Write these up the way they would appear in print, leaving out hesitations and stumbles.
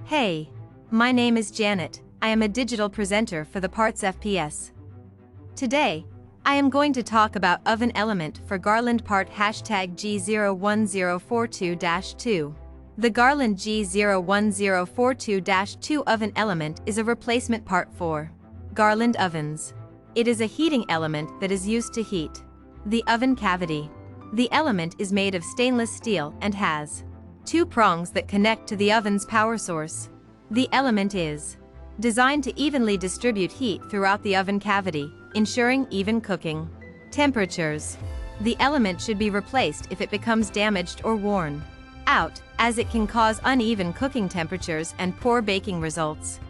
Hey, my name is Janet. I am a digital presenter for the PartsFPS. Today, I am going to talk about Oven Element for Garland Part G01042-2. The Garland G01042-2 Oven Element is a replacement part for Garland ovens. It is a heating element that is used to heat the oven cavity. The element is made of stainless steel and has two prongs that connect to the oven's power source. The element is designed to evenly distribute heat throughout the oven cavity, ensuring even cooking temperatures. The element should be replaced if it becomes damaged or worn out, as it can cause uneven cooking temperatures and poor baking results.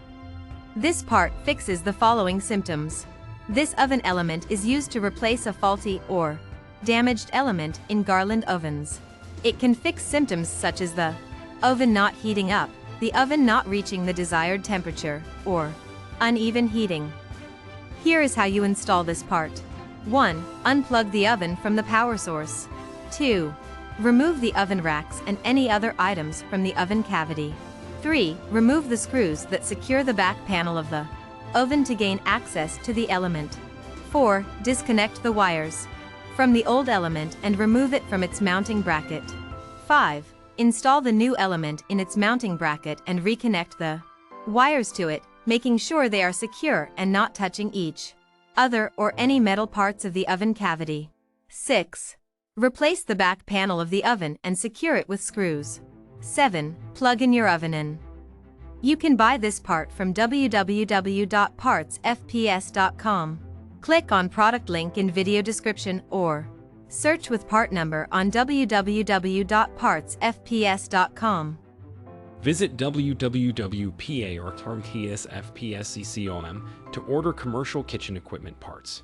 This part fixes the following symptoms. This oven element is used to replace a faulty or damaged element in Garland ovens. It can fix symptoms such as the oven not heating up, the oven not reaching the desired temperature, or uneven heating. Here is how you install this part. 1. Unplug the oven from the power source. 2. Remove the oven racks and any other items from the oven cavity. 3. Remove the screws that secure the back panel of the oven to gain access to the element. 4. Disconnect the wires from the old element and remove it from its mounting bracket. 5. Install the new element in its mounting bracket and reconnect the wires to it, making sure they are secure and not touching each other or any metal parts of the oven cavity. 6. Replace the back panel of the oven and secure it with screws. 7. Plug in your oven in. You can buy this part from www.partsfps.com. Click on product link in video description or search with part number on www.partsfps.com. Visit www.PartsFPS.com to order commercial kitchen equipment parts.